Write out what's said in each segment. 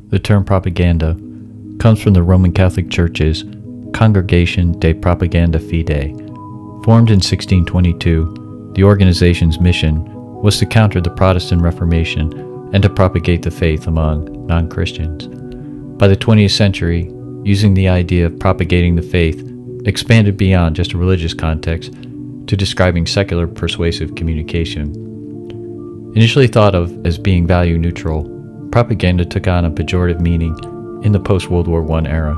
The term propaganda comes from the Roman Catholic Church's Congregation de Propaganda Fidei. Formed in 1622, the organization's mission was to counter the Protestant Reformation and to propagate the faith among non-Christians. By the 20th century, using the idea of propagating the faith expanded beyond just a religious context to describing secular persuasive communication. Initially thought of as being value neutral, propaganda took on a pejorative meaning in the post-World War I era.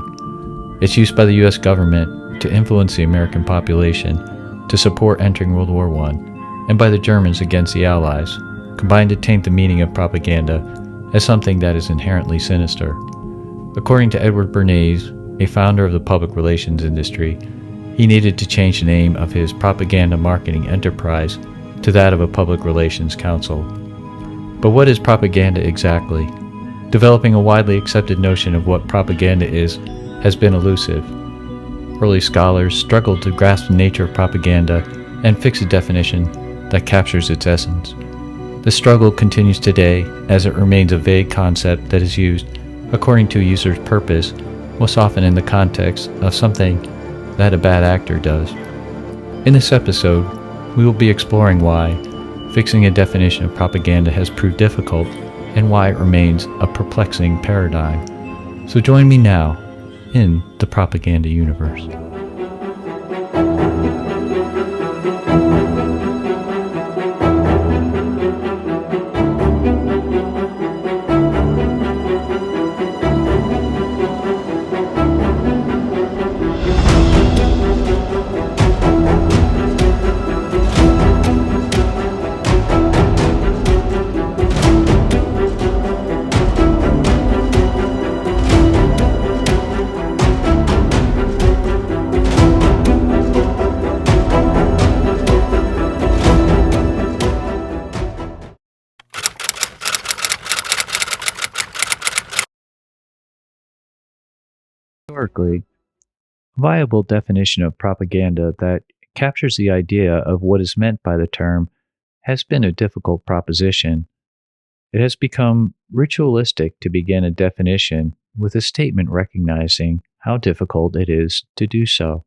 Its use by the U.S. government to influence the American population to support entering World War I, and by the Germans against the Allies, combined to taint the meaning of propaganda as something that is inherently sinister. According to Edward Bernays, a founder of the public relations industry, he needed to change the name of his propaganda marketing enterprise to that of a public relations council. But what is propaganda exactly? Developing a widely accepted notion of what propaganda is has been elusive. Early scholars struggled to grasp the nature of propaganda and fix a definition that captures its essence. The struggle continues today as it remains a vague concept that is used according to a user's purpose, most often in the context of something that a bad actor does. In this episode, we will be exploring why fixing a definition of propaganda has proved difficult and why it remains a perplexing paradigm. So join me now in the propaganda universe. Historically, a viable definition of propaganda that captures the idea of what is meant by the term has been a difficult proposition. It has become ritualistic to begin a definition with a statement recognizing how difficult it is to do so.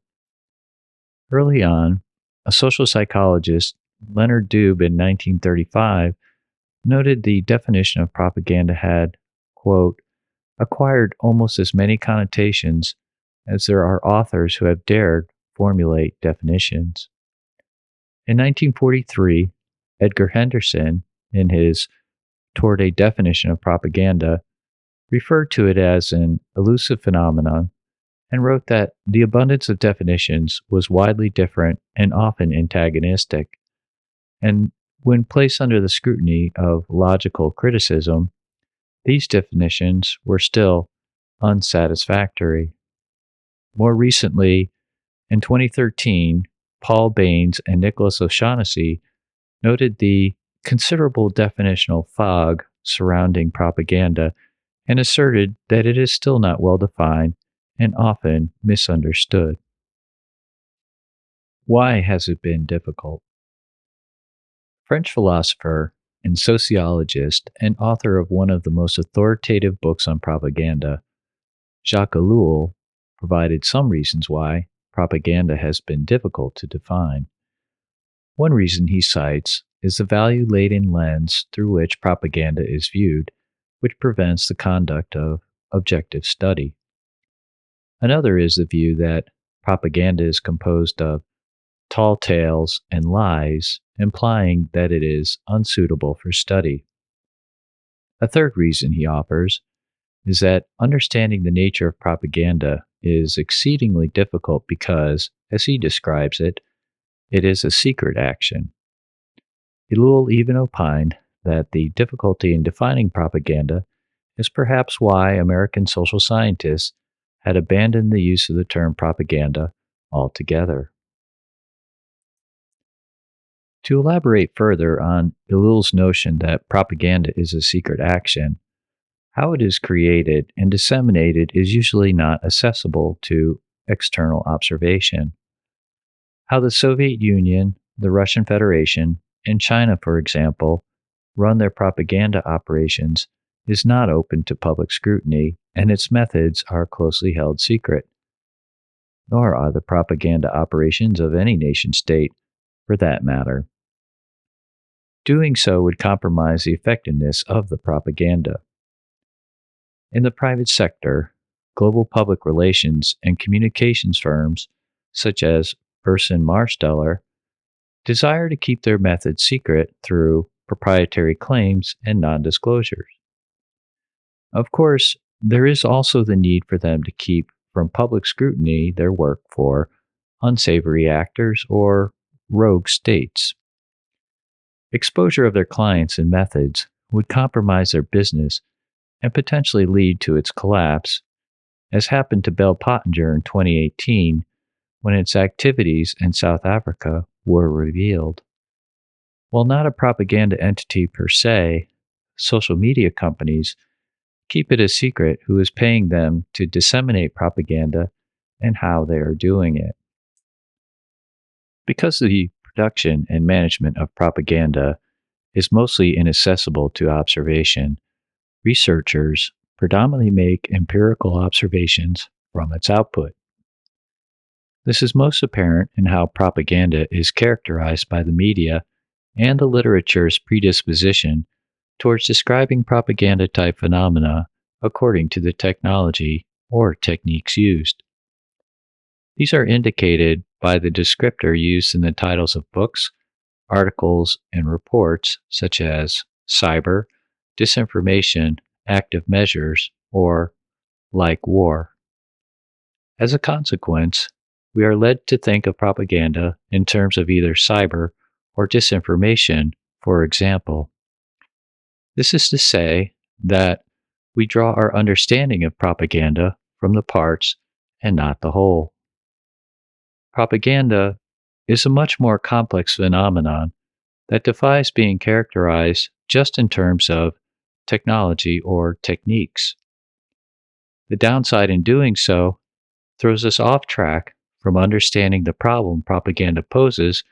Early on, a social psychologist, Leonard Dube, in 1935, noted the definition of propaganda had, quote, acquired almost as many connotations as there are authors who have dared formulate definitions. In 1943, Edgar Henderson, in his Toward a Definition of Propaganda, referred to it as an elusive phenomenon and wrote that the abundance of definitions was widely different and often antagonistic, and when placed under the scrutiny of logical criticism, these definitions were still unsatisfactory. More recently, in 2013, Paul Baines and Nicholas O'Shaughnessy noted the considerable definitional fog surrounding propaganda and asserted that it is still not well defined and often misunderstood. Why has it been difficult? French philosopher and sociologist and author of one of the most authoritative books on propaganda, Jacques Ellul, provided some reasons why propaganda has been difficult to define. One reason he cites is the value-laden lens through which propaganda is viewed, which prevents the conduct of objective study. Another is the view that propaganda is composed of tall tales and lies, implying that it is unsuitable for study. A third reason he offers is that understanding the nature of propaganda is exceedingly difficult because, as he describes it, it is a secret action. Ellul even opined that the difficulty in defining propaganda is perhaps why American social scientists had abandoned the use of the term propaganda altogether. To elaborate further on Ellul's notion that propaganda is a secret action, how it is created and disseminated is usually not accessible to external observation. How the Soviet Union, the Russian Federation, and China, for example, run their propaganda operations is not open to public scrutiny, and its methods are closely held secret. Nor are the propaganda operations of any nation state, for that matter. Doing so would compromise the effectiveness of the propaganda. In the private sector, global public relations and communications firms, such as Burson Marsteller, desire to keep their methods secret through proprietary claims and non-disclosures. Of course, there is also the need for them to keep from public scrutiny their work for unsavory actors or rogue states. Exposure of their clients and methods would compromise their business and potentially lead to its collapse, as happened to Bell Pottinger in 2018 when its activities in South Africa were revealed. While not a propaganda entity per se, social media companies keep it a secret who is paying them to disseminate propaganda and how they are doing it. Because the production and management of propaganda is mostly inaccessible to observation, researchers predominantly make empirical observations from its output. This is most apparent in how propaganda is characterized by the media and the literature's predisposition towards describing propaganda-type phenomena according to the technology or techniques used. These are indicated by the descriptor used in the titles of books, articles, and reports such as cyber, disinformation, active measures, or like war. As a consequence, we are led to think of propaganda in terms of either cyber or disinformation, for example. This is to say that we draw our understanding of propaganda from the parts and not the whole. Propaganda is a much more complex phenomenon that defies being characterized just in terms of technology or techniques. The downside in doing so throws us off track from understanding the problem propaganda poses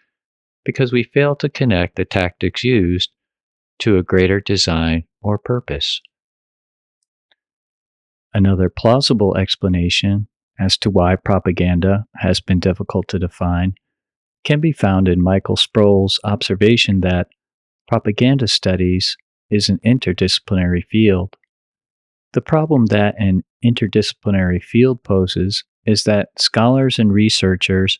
because we fail to connect the tactics used to a greater design or purpose. Another plausible explanation as to why propaganda has been difficult to define can be found in Michael Sproul's observation that propaganda studies is an interdisciplinary field. The problem that an interdisciplinary field poses is that scholars and researchers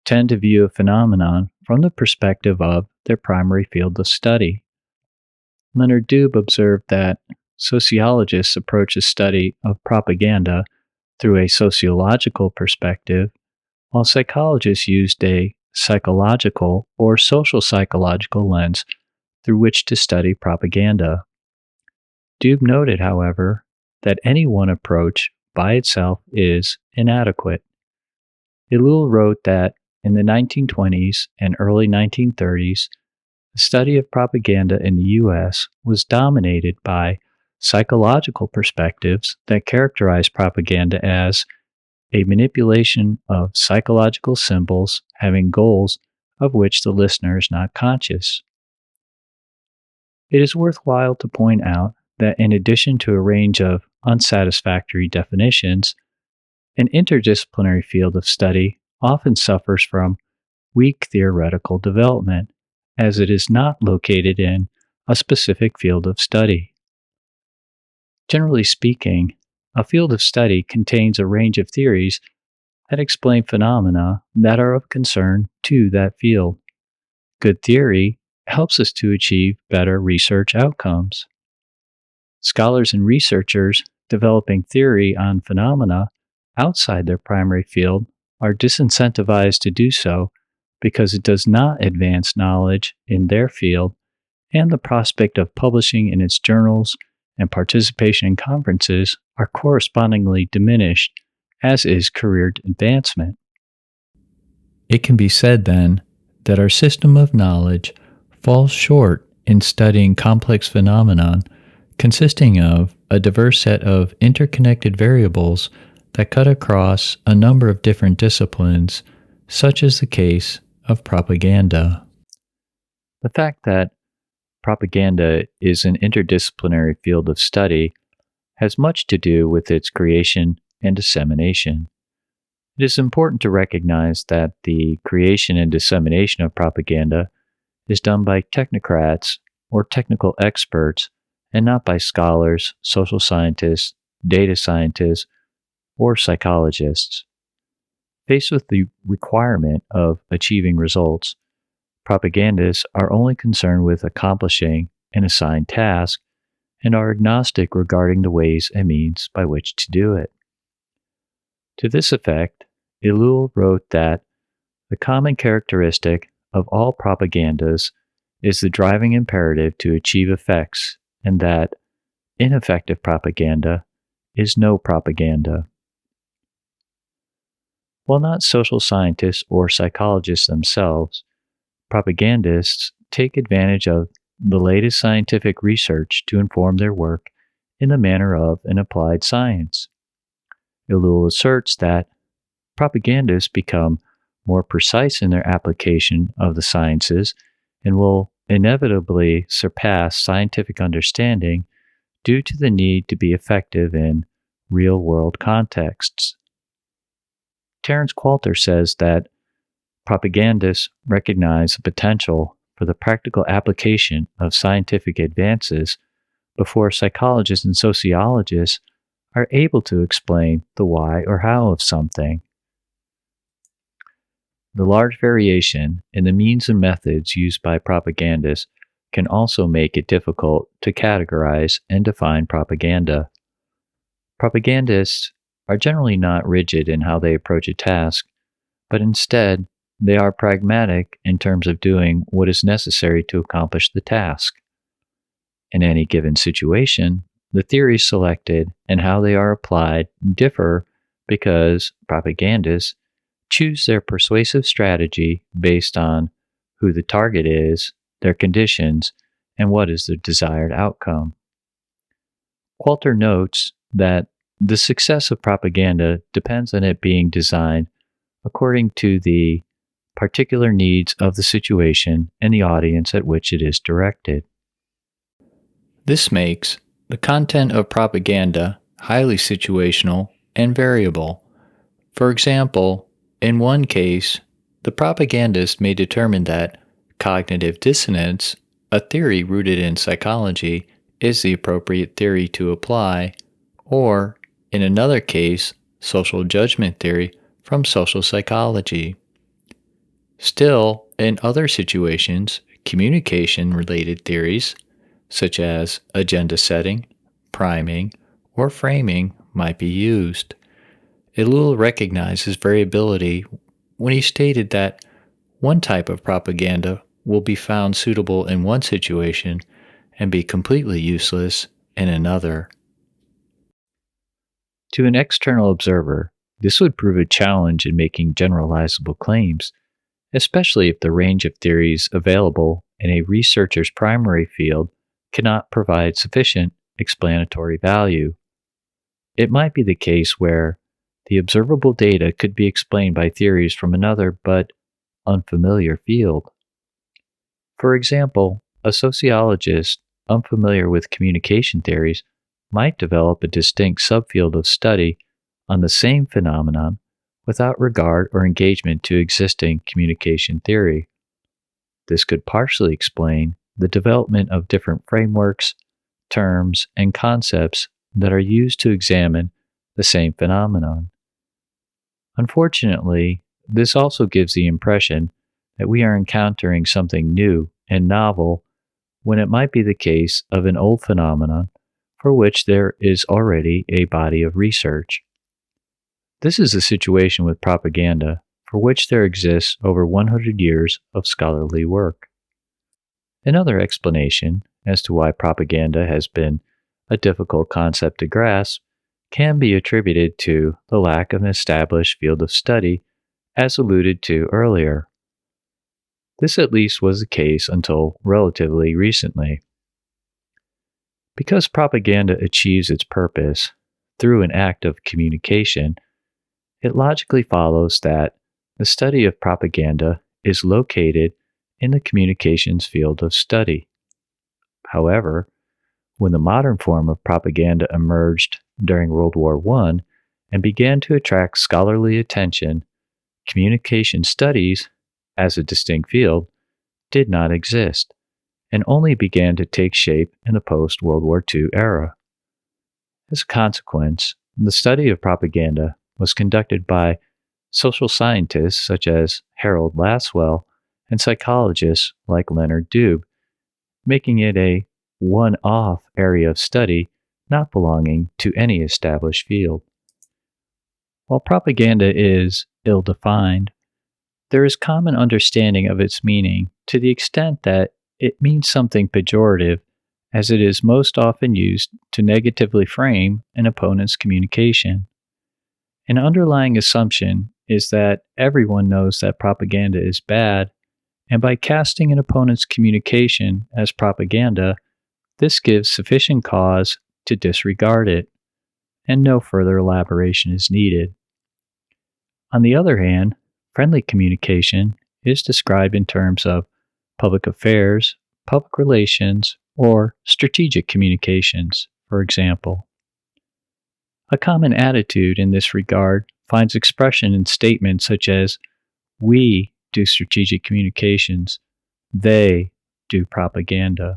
tend to view a phenomenon from the perspective of their primary field of study. Leonard Dube observed that sociologists approach a study of propaganda through a sociological perspective, while psychologists used a psychological or social psychological lens through which to study propaganda. Dube noted, however, that any one approach by itself is inadequate. Ellul wrote that in the 1920s and early 1930s, the study of propaganda in the U.S. was dominated by psychological perspectives that characterized propaganda as a manipulation of psychological symbols having goals of which the listener is not conscious. It is worthwhile to point out that in addition to a range of unsatisfactory definitions, an interdisciplinary field of study often suffers from weak theoretical development, as it is not located in a specific field of study. Generally speaking, a field of study contains a range of theories that explain phenomena that are of concern to that field. Good theory helps us to achieve better research outcomes. Scholars and researchers developing theory on phenomena outside their primary field are disincentivized to do so because it does not advance knowledge in their field, and the prospect of publishing in its journals and participation in conferences are correspondingly diminished, as is career advancement. It can be said, then, that our system of knowledge falls short in studying complex phenomenon consisting of a diverse set of interconnected variables that cut across a number of different disciplines, such as the case of propaganda. The fact that propaganda is an interdisciplinary field of study, has much to do with its creation and dissemination. It is important to recognize that the creation and dissemination of propaganda is done by technocrats or technical experts and not by scholars, social scientists, data scientists, or psychologists. Faced with the requirement of achieving results, propagandists are only concerned with accomplishing an assigned task and are agnostic regarding the ways and means by which to do it. To this effect, Ellul wrote that the common characteristic of all propagandas is the driving imperative to achieve effects, and that ineffective propaganda is no propaganda. While not social scientists or psychologists themselves, propagandists take advantage of the latest scientific research to inform their work in the manner of an applied science. Ellul asserts that propagandists become more precise in their application of the sciences and will inevitably surpass scientific understanding due to the need to be effective in real-world contexts. Terence Qualter says that propagandists recognize the potential for the practical application of scientific advances before psychologists and sociologists are able to explain the why or how of something. The large variation in the means and methods used by propagandists can also make it difficult to categorize and define propaganda. Propagandists are generally not rigid in how they approach a task, but instead they are pragmatic in terms of doing what is necessary to accomplish the task. In any given situation, the theories selected and how they are applied differ because propagandists choose their persuasive strategy based on who the target is, their conditions, and what is the desired outcome. Qualter notes that the success of propaganda depends on it being designed according to the particular needs of the situation and the audience at which it is directed. This makes the content of propaganda highly situational and variable. For example, in one case, the propagandist may determine that cognitive dissonance, a theory rooted in psychology, is the appropriate theory to apply, or, in another case, social judgment theory from social psychology. Still, in other situations, communication-related theories, such as agenda setting, priming, or framing, might be used. Ellul recognizes variability when he stated that one type of propaganda will be found suitable in one situation and be completely useless in another. To an external observer, this would prove a challenge in making generalizable claims, especially if the range of theories available in a researcher's primary field cannot provide sufficient explanatory value. It might be the case where the observable data could be explained by theories from another but unfamiliar field. For example, a sociologist unfamiliar with communication theories might develop a distinct subfield of study on the same phenomenon without regard or engagement to existing communication theory. This could partially explain the development of different frameworks, terms, and concepts that are used to examine the same phenomenon. Unfortunately, this also gives the impression that we are encountering something new and novel when it might be the case of an old phenomenon for which there is already a body of research. This is the situation with propaganda, for which there exists over 100 years of scholarly work. Another explanation as to why propaganda has been a difficult concept to grasp can be attributed to the lack of an established field of study, as alluded to earlier. This at least was the case until relatively recently. Because propaganda achieves its purpose through an act of communication, it logically follows that the study of propaganda is located in the communications field of study. However, when the modern form of propaganda emerged during World War I and began to attract scholarly attention, communication studies, as a distinct field, did not exist and only began to take shape in the post World War II era. As a consequence, the study of propaganda was conducted by social scientists such as Harold Lasswell and psychologists like Leonard Dube, making it a one-off area of study not belonging to any established field. While propaganda is ill-defined, there is common understanding of its meaning to the extent that it means something pejorative, as it is most often used to negatively frame an opponent's communication. An underlying assumption is that everyone knows that propaganda is bad, and by casting an opponent's communication as propaganda, this gives sufficient cause to disregard it, and no further elaboration is needed. On the other hand, friendly communication is described in terms of public affairs, public relations, or strategic communications, for example. A common attitude in this regard finds expression in statements such as, "We do strategic communications, they do propaganda."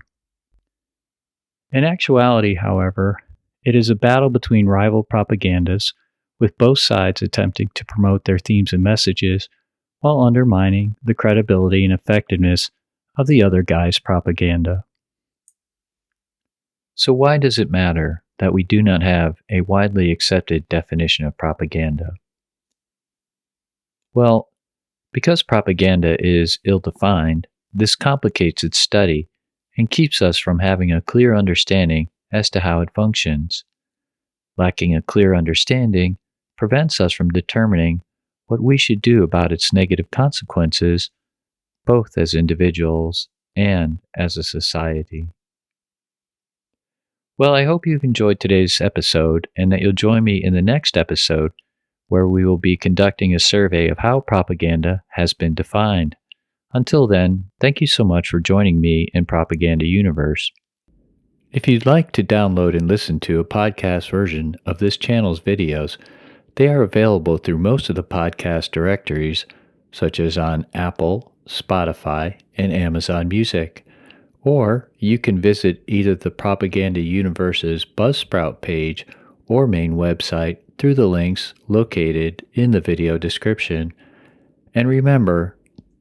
In actuality, however, it is a battle between rival propagandists, with both sides attempting to promote their themes and messages while undermining the credibility and effectiveness of the other guy's propaganda. So why does it matter that we do not have a widely accepted definition of propaganda? Well, because propaganda is ill-defined, this complicates its study and keeps us from having a clear understanding as to how it functions. Lacking a clear understanding prevents us from determining what we should do about its negative consequences, both as individuals and as a society. Well, I hope you've enjoyed today's episode and that you'll join me in the next episode where we will be conducting a survey of how propaganda has been defined. Until then, thank you so much for joining me in Propaganda Universe. If you'd like to download and listen to a podcast version of this channel's videos, they are available through most of the podcast directories, such as on Apple, Spotify, and Amazon Music. Or you can visit either the Propaganda Universe's Buzzsprout page or main website through the links located in the video description. And remember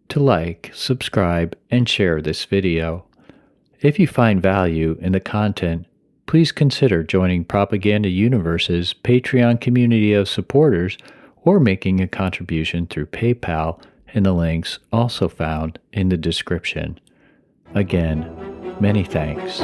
to like, subscribe, and share this video. If you find value in the content, please consider joining Propaganda Universe's Patreon community of supporters or making a contribution through PayPal in the links also found in the description. Again, many thanks.